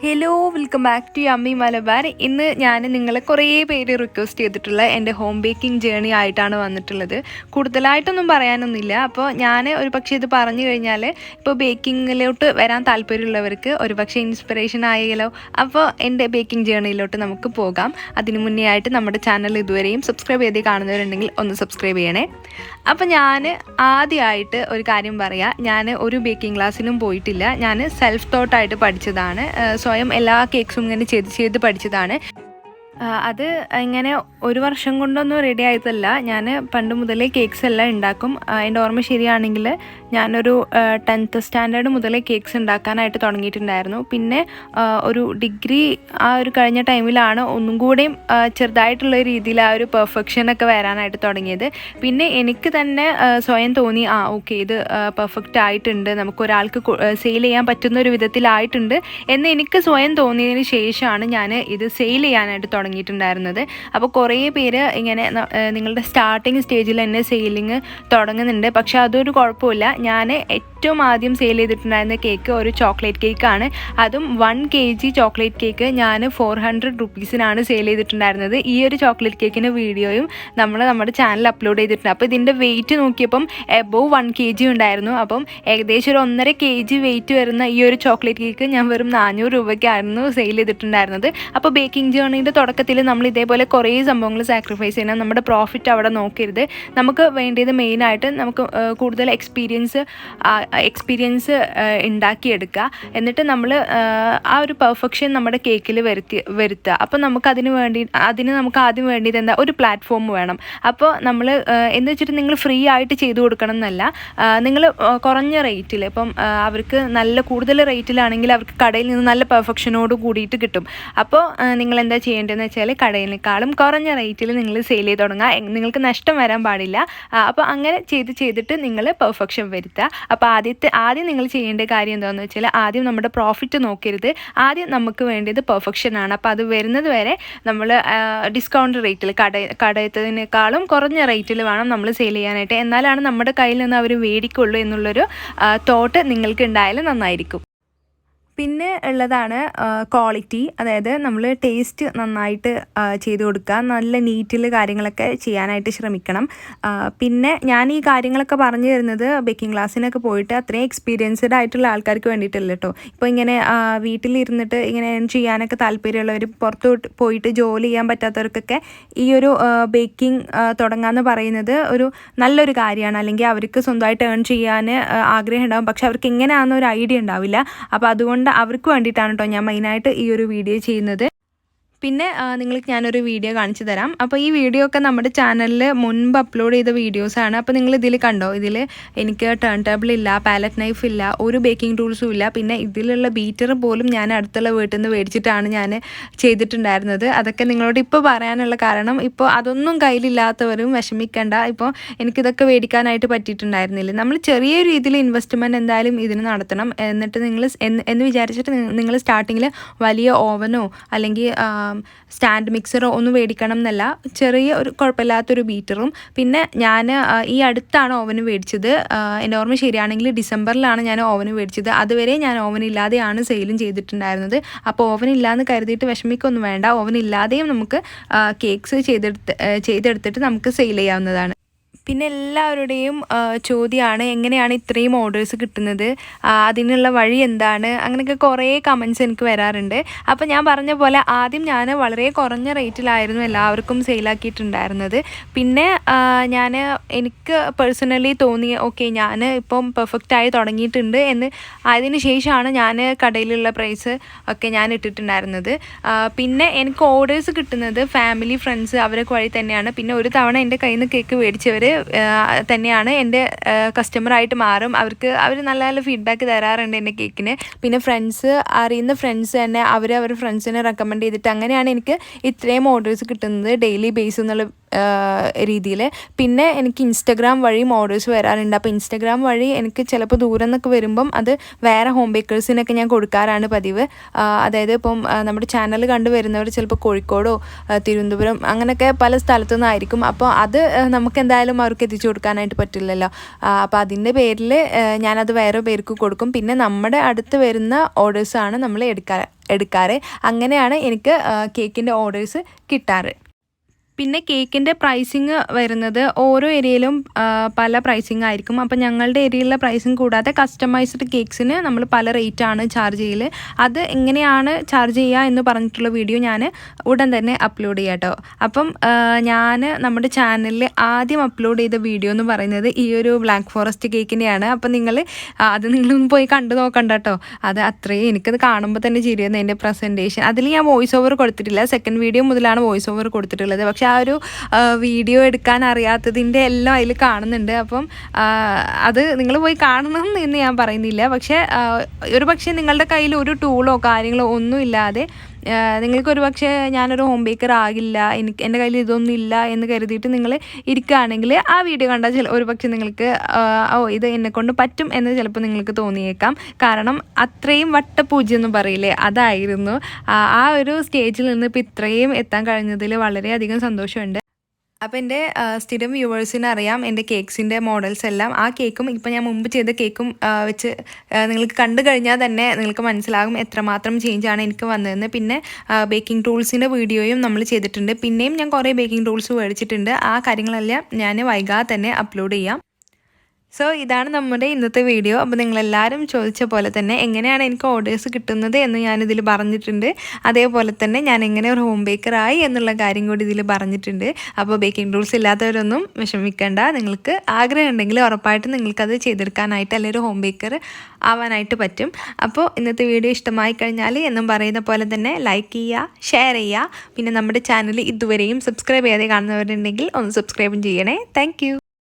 Hello, welcome back to yummy Malabar. ഇന്ന് ഞാൻ നിങ്ങളെ കുറേ പേര് റിക്വസ്റ്റ് ചെയ്തിട്ടുള്ള എൻ്റെ ഹോം ബേക്കിംഗ് ജേണി ആയിട്ടാണ് വന്നിട്ടുള്ളത്. കൂടുതലായിട്ടൊന്നും പറയാനൊന്നുമില്ല. അപ്പോൾ ഞാൻ ഒരു പക്ഷേ ഇത് പറഞ്ഞു കഴിഞ്ഞാൽ ഇപ്പോൾ ബേക്കിങ്ങിലോട്ട് വരാൻ താല്പര്യമുള്ളവർക്ക് ഒരു പക്ഷേ ഇൻസ്പിറേഷൻ ആയാലോ. അപ്പോൾ എൻ്റെ ബേക്കിംഗ് ജേണിയിലോട്ട് നമുക്ക് പോകാം. അതിന് മുന്നേ ആയിട്ട് നമ്മുടെ ചാനൽ ഇതുവരെയും സബ്സ്ക്രൈബ് ചെയ്ത് കാണുന്നവരുണ്ടെങ്കിൽ ഒന്ന് സബ്സ്ക്രൈബ് ചെയ്യണേ. അപ്പോൾ ഞാൻ ആദ്യമായിട്ട് ഒരു കാര്യം പറയാം. ഞാൻ ഒരു ബേക്കിംഗ് ക്ലാസ്സിനും പോയിട്ടില്ല. ഞാൻ സെൽഫ് തോട്ടായിട്ട് പഠിച്ചതാണ്. സ്വയം എല്ലാ കേക്ക്സും ഇങ്ങനെ ചെയ്ത് പഠിച്ചതാണ്. അത് ഇങ്ങനെ ഒരു വർഷം കൊണ്ടൊന്നും റെഡി ആയതല്ല. ഞാൻ പണ്ട് മുതലേ കേക്ക്സ് എല്ലാം ഉണ്ടാക്കും. എൻ്റെ ഓർമ്മ ശരിയാണെങ്കിൽ ഞാനൊരു 10th സ്റ്റാൻഡേർഡ് മുതലേ കേക്ക്സ് ഉണ്ടാക്കാനായിട്ട് തുടങ്ങിയിട്ടുണ്ടായിരുന്നു. പിന്നെ ഒരു ഡിഗ്രി ആ ഒരു കഴിഞ്ഞ ടൈമിലാണ് ഒന്നും കൂടെയും ചെറുതായിട്ടുള്ള രീതിയിൽ ആ ഒരു പെർഫെക്ഷനൊക്കെ വരാനായിട്ട് തുടങ്ങിയത്. പിന്നെ എനിക്ക് തന്നെ സ്വയം തോന്നി, ഓക്കെ, ഇത് പെർഫെക്റ്റ് ആയിട്ടുണ്ട്, നമുക്കൊരാൾക്ക് സെയിൽ ചെയ്യാൻ പറ്റുന്ന ഒരു വിധത്തിലായിട്ടുണ്ട് എന്ന് എനിക്ക് സ്വയം തോന്നിയതിന് ശേഷമാണ് ഞാൻ ഇത് സെയിൽ ചെയ്യാനായിട്ട് തുടങ്ങിയിട്ടുണ്ടായിരുന്നത്. അപ്പോൾ കുറേ പേര് ഇങ്ങനെ നിങ്ങളുടെ സ്റ്റാർട്ടിങ് സ്റ്റേജിൽ തന്നെ സെയിലിങ് തുടങ്ങുന്നുണ്ട്. പക്ഷേ അതൊരു കുഴപ്പമില്ല. ഞാൻ ഏറ്റവും ആദ്യം സെയിൽ ചെയ്തിട്ടുണ്ടായിരുന്ന കേക്ക് ഒരു ചോക്ലേറ്റ് കേക്കാണ്. അതും 1 kg ചോക്ലേറ്റ് കേക്ക് ഞാൻ 400 റുപ്പീസിനാണ് സെയിൽ ചെയ്തിട്ടുണ്ടായിരുന്നത്. ഈ ഒരു ചോക്ലേറ്റ് കേക്കിൻ്റെ വീഡിയോയും നമ്മുടെ ചാനലിൽ അപ്ലോഡ് ചെയ്തിട്ടുണ്ട്. അപ്പോൾ ഇതിൻ്റെ വെയിറ്റ് നോക്കിയപ്പം എബോവ് 1 kg ഉണ്ടായിരുന്നു. അപ്പം ഏകദേശം ഒരു 1.5 kg വെയിറ്റ് വരുന്ന ഈ ഒരു ചോക്ലേറ്റ് കേക്ക് ഞാൻ വെറും 400 രൂപയ്ക്കായിരുന്നു സെയിൽ ചെയ്തിട്ടുണ്ടായിരുന്നത്. അപ്പോൾ ബേക്കിംഗ് ജേർണിയുടെ തുടക്കത്തിൽ നമ്മൾ ഇതേപോലെ കുറേ സംഭവങ്ങൾ സാക്രിഫൈസ് ചെയ്യണം. നമ്മുടെ പ്രോഫിറ്റ് അവിടെ നോക്കരുത്. നമുക്ക് വേണ്ടിയത് മെയിനായിട്ട് നമുക്ക് കൂടുതൽ എക്സ്പീരിയൻസ് ഉണ്ടാക്കിയെടുക്കുക. എന്നിട്ട് നമ്മൾ ആ ഒരു പെർഫെക്ഷൻ നമ്മുടെ കേക്കിൽ വരുത്തുക. അപ്പോൾ നമുക്ക് നമുക്ക് ആദ്യം വേണ്ടിയത് എന്താ, ഒരു പ്ലാറ്റ്ഫോം വേണം. അപ്പോൾ നമ്മൾ എന്ന് വെച്ചിട്ട് നിങ്ങൾ ഫ്രീ ആയിട്ട് ചെയ്തു കൊടുക്കണം എന്നല്ല. നിങ്ങൾ കുറഞ്ഞ റേറ്റിൽ, ഇപ്പം അവർക്ക് നല്ല കൂടുതൽ റേറ്റിലാണെങ്കിൽ അവർക്ക് കടയിൽ നിന്ന് നല്ല പെർഫെക്ഷനോട് കൂടിയിട്ട് കിട്ടും. അപ്പോൾ നിങ്ങൾ എന്താ ചെയ്യേണ്ടതെന്ന് വെച്ചാൽ കടയിലേക്കാളും കുറഞ്ഞ റേറ്റിൽ നിങ്ങൾ സെയിൽ ചെയ്ത് തുടങ്ങുക. നിങ്ങൾക്ക് നഷ്ടം വരാൻ പാടില്ല. അപ്പോൾ അങ്ങനെ ചെയ്തിട്ട് നിങ്ങൾ പെർഫെക്ഷൻ വരുത്തുക. അപ്പോൾ ആദ്യം നിങ്ങൾ ചെയ്യേണ്ട കാര്യം എന്താണെന്ന് വെച്ചാൽ ആദ്യം നമ്മുടെ പ്രോഫിറ്റ് നോക്കരുത്. ആദ്യം നമുക്ക് വേണ്ടത് പെർഫെക്ഷനാണ്. അപ്പോൾ അത് വരുന്നത് വരെ നമ്മൾ ഡിസ്കൗണ്ട് റേറ്റിൽ കടയത്തതിനേക്കാളും കുറഞ്ഞ റേറ്റിൽ വേണം നമ്മൾ സെയിൽ ചെയ്യാനായിട്ട്. എന്നാലാണ് നമ്മുടെ കയ്യിൽ നിന്ന് അവർ മേടിക്കുള്ളൂ എന്നുള്ളൊരു തോട്ട് നിങ്ങൾക്ക് ഉണ്ടായാലും നന്നായിരിക്കും. പിന്നെ ഉള്ളതാണ് ക്വാളിറ്റി. അതായത് നമ്മൾ ടേസ്റ്റ് നന്നായിട്ട് ചെയ്ത് കൊടുക്കുക, നല്ല നീറ്റിൽ കാര്യങ്ങളൊക്കെ ചെയ്യാനായിട്ട് ശ്രമിക്കണം. പിന്നെ ഞാൻ ഈ കാര്യങ്ങളൊക്കെ പറഞ്ഞു തരുന്നത് ബേക്കിംഗ് ക്ലാസ്സിനൊക്കെ പോയിട്ട് അത്രയും എക്സ്പീരിയൻസ്ഡ് ആയിട്ടുള്ള ആൾക്കാർക്ക് വേണ്ടിയിട്ടല്ല കേട്ടോ. ഇപ്പോൾ ഇങ്ങനെ വീട്ടിലിരുന്നിട്ട് ഇങ്ങനെ ചെയ്യാനൊക്കെ താല്പര്യമുള്ളവർ, പുറത്ത് പോയിട്ട് ജോലി ചെയ്യാൻ പറ്റാത്തവർക്കൊക്കെ ഈ ഒരു ബേക്കിംഗ് തുടങ്ങാമെന്ന് പറയുന്നത് ഒരു നല്ലൊരു കാര്യമാണ്. അല്ലെങ്കിൽ അവർക്ക് സ്വന്തമായിട്ട് ഏൺ ചെയ്യാൻ ആഗ്രഹം ഉണ്ടാകും, പക്ഷെ അവർക്ക് എങ്ങനെയാണെന്നൊരു ഐഡിയ ഉണ്ടാവില്ല. അപ്പോൾ അതുകൊണ്ട് അവർക്ക് വേണ്ടിയിട്ടാണ് കേട്ടോ ഞാൻ മെയിനായിട്ട് ഈ ഒരു വീഡിയോ ചെയ്യുന്നത്. പിന്നെ നിങ്ങൾക്ക് ഞാനൊരു വീഡിയോ കാണിച്ചു തരാം. അപ്പോൾ ഈ വീഡിയോ ഒക്കെ നമ്മുടെ ചാനലിൽ മുൻപ് അപ്ലോഡ് ചെയ്ത വീഡിയോസാണ്. അപ്പോൾ നിങ്ങൾ ഇതിൽ കണ്ടോ, ഇതിൽ എനിക്ക് ടേൺ ടേബിൾ ഇല്ല, പാലറ്റ് നൈഫ് ഇല്ല, ഒരു ബേക്കിംഗ് ടൂൾസും ഇല്ല. പിന്നെ ഇതിലുള്ള ബീറ്റർ പോലും ഞാൻ അടുത്തുള്ള വീട്ടിൽ നിന്ന് മേടിച്ചിട്ടാണ് ഞാൻ ചെയ്തിട്ടുണ്ടായിരുന്നത്. അതൊക്കെ നിങ്ങളോട് ഇപ്പോൾ പറയാനുള്ള കാരണം, ഇപ്പോൾ അതൊന്നും കയ്യിലില്ലാത്തവരും വിഷമിക്കേണ്ട. ഇപ്പോൾ എനിക്കിതൊക്കെ മേടിക്കാനായിട്ട് പറ്റിയിട്ടുണ്ടായിരുന്നില്ല. നമ്മൾ ചെറിയ രീതിയിൽ ഇൻവെസ്റ്റ്മെൻറ്റ് എന്തായാലും ഇതിന് നടത്തണം. എന്നിട്ട് നിങ്ങൾ എന്ന് വിചാരിച്ചിട്ട് നിങ്ങൾ സ്റ്റാർട്ടിങ്ങിൽ വലിയ ഓവനോ അല്ലെങ്കിൽ സ്റ്റാൻഡ് മിക്സറോ ഒന്നും മേടിക്കണം എന്നല്ല. ചെറിയ ഒരു കുഴപ്പമില്ലാത്തൊരു ബീറ്ററും. പിന്നെ ഞാൻ ഈ അടുത്താണ് ഓവന് മേടിച്ചത്. എൻ്റെ ഓർമ്മ ശരിയാണെങ്കിൽ ഡിസംബറിലാണ് ഞാൻ ഓവന് മേടിച്ചത്. അതുവരെ ഞാൻ ഓവനില്ലാതെയാണ് സെയിലും ചെയ്തിട്ടുണ്ടായിരുന്നത്. അപ്പോൾ ഓവനില്ലാന്ന് കരുതിയിട്ട് വിഷമിക്കൊന്നും വേണ്ട. ഓവനില്ലാതെയും നമുക്ക് കേക്ക്സ് ചെയ്തെടുത്തിട്ട് നമുക്ക് സെയിൽ ചെയ്യാവുന്നതാണ്. പിന്നെ എല്ലാവരുടെയും ചോദ്യമാണ്, എങ്ങനെയാണ് ഇത്രയും ഓർഡേഴ്സ് കിട്ടുന്നത്, അതിനുള്ള വഴി എന്താണ്, അങ്ങനെയൊക്കെ കുറേ കമൻറ്റ്സ് എനിക്ക് വരാറുണ്ട്. അപ്പോൾ ഞാൻ പറഞ്ഞ പോലെ ആദ്യം ഞാൻ വളരെ കുറഞ്ഞ റേറ്റിലായിരുന്നു എല്ലാവർക്കും സെയിലാക്കിയിട്ടുണ്ടായിരുന്നത്. പിന്നെ എനിക്ക് പേഴ്സണലി തോന്നി, ഓക്കെ, ഞാൻ ഇപ്പം പെർഫെക്റ്റായി തുടങ്ങിയിട്ടുണ്ട് എന്ന് അതിന് ശേഷമാണ് ഞാൻ കടയിലുള്ള പ്രൈസ് ഒക്കെ ഞാൻ ഇട്ടിട്ടുണ്ടായിരുന്നത്. പിന്നെ എനിക്ക് ഓർഡേഴ്സ് കിട്ടുന്നത് ഫാമിലി, ഫ്രണ്ട്സ് അവരൊക്കെ വഴി തന്നെയാണ്. പിന്നെ ഒരു തവണ എൻ്റെ കയ്യിൽ നിന്ന് കേക്ക് മേടിച്ചവർ തന്നെയാണ് എൻ്റെ കസ്റ്റമറായിട്ട് മാറും. അവർ നല്ല നല്ല ഫീഡ്ബാക്ക് തരാറുണ്ട് എൻ്റെ കേക്കിന്. പിന്നെ അറിയുന്ന ഫ്രണ്ട്സ് തന്നെ അവർ ഫ്രണ്ട്സിനെ റെക്കമെൻഡ് ചെയ്തിട്ട് അങ്ങനെയാണ് എനിക്ക് ഇത്രയും ഓർഡേഴ്സ് കിട്ടുന്നത് ഡെയിലി രീതിയിൽ. പിന്നെ എനിക്ക് ഇൻസ്റ്റഗ്രാം വഴിയും ഓർഡേഴ്സ് വരാറുണ്ട്. അപ്പോൾ ഇൻസ്റ്റഗ്രാം വഴി എനിക്ക് ചിലപ്പോൾ ദൂരം നിന്നൊക്കെ വരുമ്പം അത് വേറെ ഹോം ബേക്കേഴ്സിനൊക്കെ ഞാൻ കൊടുക്കാറാണ് പതിവ്. അതായത് ഇപ്പം നമ്മുടെ ചാനൽ കണ്ടു വരുന്നവർ ചിലപ്പോൾ കോഴിക്കോടോ തിരുവനന്തപുരം അങ്ങനെയൊക്കെ പല സ്ഥലത്തു നിന്നായിരിക്കും. അപ്പോൾ അത് നമുക്ക് എന്തായാലും അവർക്ക് എത്തിച്ചു കൊടുക്കാനായിട്ട് പറ്റില്ലല്ലോ. അപ്പോൾ അതിൻ്റെ പേരിൽ ഞാനത് വേറെ പേർക്ക് കൊടുക്കും. പിന്നെ നമ്മുടെ അടുത്ത് വരുന്ന ഓർഡേഴ്സാണ് നമ്മൾ എടുക്കാറ്. അങ്ങനെയാണ് എനിക്ക് കേക്കിൻ്റെ ഓർഡേഴ്സ് കിട്ടാറ്. പിന്നെ കേക്കിൻ്റെ പ്രൈസിങ് വരുന്നത് ഓരോ ഏരിയയിലും പല പ്രൈസിങ് ആയിരിക്കും. അപ്പോൾ ഞങ്ങളുടെ ഏരിയയിലെ പ്രൈസിങ് കൂടാതെ കസ്റ്റമൈസ്ഡ് കേക്ക്സിന് നമ്മൾ പല റേറ്റാണ് ചാർജ് ചെയ്യൽ. അത് എങ്ങനെയാണ് ചാർജ് ചെയ്യുക എന്ന് പറഞ്ഞിട്ടുള്ള വീഡിയോ ഞാൻ ഉടൻ തന്നെ അപ്ലോഡ് ചെയ്യാം കേട്ടോ. അപ്പം ഞാൻ നമ്മുടെ ചാനലിൽ ആദ്യം അപ്ലോഡ് ചെയ്ത വീഡിയോ എന്ന് പറയുന്നത് ഈ ഒരു ബ്ലാക്ക് ഫോറസ്റ്റ് കേക്കിൻ്റെയാണ്. അപ്പം അത് നിങ്ങളൊന്ന് പോയി കണ്ടു നോക്കണ്ട കേട്ടോ. അത് അത്രയും എനിക്കത് കാണുമ്പോൾ തന്നെ ചിരിയുന്നു എൻ്റെ പ്രസൻറ്റേഷൻ. അതിൽ ഞാൻ വോയിസ് ഓവർ കൊടുത്തിട്ടില്ല. സെക്കൻഡ് വീഡിയോ മുതലാണ് വോയിസ് ഓവർ കൊടുത്തിട്ടുള്ളത്. പക്ഷേ ആ ഒരു വീഡിയോ എടുക്കാൻ അറിയാത്തതിൻ്റെ എല്ലാം അതിൽ കാണുന്നുണ്ട്. അപ്പം അത് നിങ്ങൾ പോയി കാണണം എന്ന് ഞാൻ പറയുന്നില്ല. പക്ഷേ പക്ഷേ നിങ്ങളുടെ കയ്യിൽ ഒരു ടൂളോ കാര്യങ്ങളോ ഒന്നും ഇല്ലാതെ നിങ്ങൾക്കൊരു പക്ഷേ ഞാനൊരു ഹോം ബേക്കർ ആകില്ല, എൻ്റെ കയ്യിൽ ഇതൊന്നും ഇല്ല എന്ന് കരുതിയിട്ട് നിങ്ങൾ ഇരിക്കുകയാണെങ്കിൽ ആ വീഡിയോ കണ്ടാൽ ഒരു പക്ഷേ നിങ്ങൾക്ക് ഇത് എന്നെക്കൊണ്ട് പറ്റും എന്ന് ചിലപ്പോൾ നിങ്ങൾക്ക് തോന്നിയേക്കാം. കാരണം അത്രയും വട്ടപൂജ്യം എന്ന് പറയില്ലേ, അതായിരുന്നു. ആ ഒരു സ്റ്റേജിൽ നിന്ന് ഇപ്പോൾ ഇത്രയും എത്താൻ കഴിഞ്ഞതിൽ വളരെയധികം സന്തോഷമുണ്ട്. അപ്പോൾ എൻ്റെ സ്ഥിരം വ്യൂവേഴ്സിന് അറിയാം എൻ്റെ കേക്ക്സിൻ്റെ മോഡൽസ് എല്ലാം. ആ കേക്കും ഇപ്പോൾ ഞാൻ മുമ്പ് ചെയ്ത കേക്കും വെച്ച് നിങ്ങൾക്ക് കണ്ടു കഴിഞ്ഞാൽ തന്നെ നിങ്ങൾക്ക് മനസ്സിലാകും എത്രമാത്രം ചേഞ്ചാണ് എനിക്ക് വന്നതെന്ന്. പിന്നെ ബേക്കിംഗ് ടൂൾസിൻ്റെ വീഡിയോയും നമ്മൾ ചെയ്തിട്ടുണ്ട്. പിന്നെയും ഞാൻ കുറേ ബേക്കിംഗ് ടൂൾസ് മേടിച്ചിട്ടുണ്ട്. ആ കാര്യങ്ങളെല്ലാം ഞാൻ വൈകാതെ തന്നെ അപ്ലോഡ് ചെയ്യാം. സോ ഇതാണ് നമ്മുടെ ഇന്നത്തെ വീഡിയോ. അപ്പോൾ നിങ്ങളെല്ലാവരും ചോദിച്ച പോലെ തന്നെ എങ്ങനെയാണ് എനിക്ക് ഓർഡേഴ്സ് കിട്ടുന്നത് എന്ന് ഞാനിതിൽ പറഞ്ഞിട്ടുണ്ട്. അതേപോലെ തന്നെ ഞാൻ എങ്ങനെ ഒരു ഹോം ബേക്കറായി എന്നുള്ള കാര്യം കൂടി ഇതിൽ പറഞ്ഞിട്ടുണ്ട്. അപ്പോൾ ബേക്കിംഗ് ടൂൾസ് ഇല്ലാത്തവരൊന്നും വിഷമിക്കേണ്ട. നിങ്ങൾക്ക് ആഗ്രഹം ഉണ്ടെങ്കിൽ ഉറപ്പായിട്ടും നിങ്ങൾക്കത് ചെയ്തെടുക്കാനായിട്ട് അല്ലെങ്കിൽ ഒരു ഹോം ബേക്കർ ആവാനായിട്ട് പറ്റും. അപ്പോൾ ഇന്നത്തെ വീഡിയോ ഇഷ്ടമായി കഴിഞ്ഞാൽ എന്നും പറയുന്ന പോലെ തന്നെ ലൈക്ക് ചെയ്യുക, ഷെയർ ചെയ്യുക. പിന്നെ നമ്മുടെ ചാനൽ ഇതുവരെയും സബ്സ്ക്രൈബ് ചെയ്യാതെ കാണുന്നവരുണ്ടെങ്കിൽ ഒന്ന് സബ്സ്ക്രൈബും ചെയ്യണേ. താങ്ക്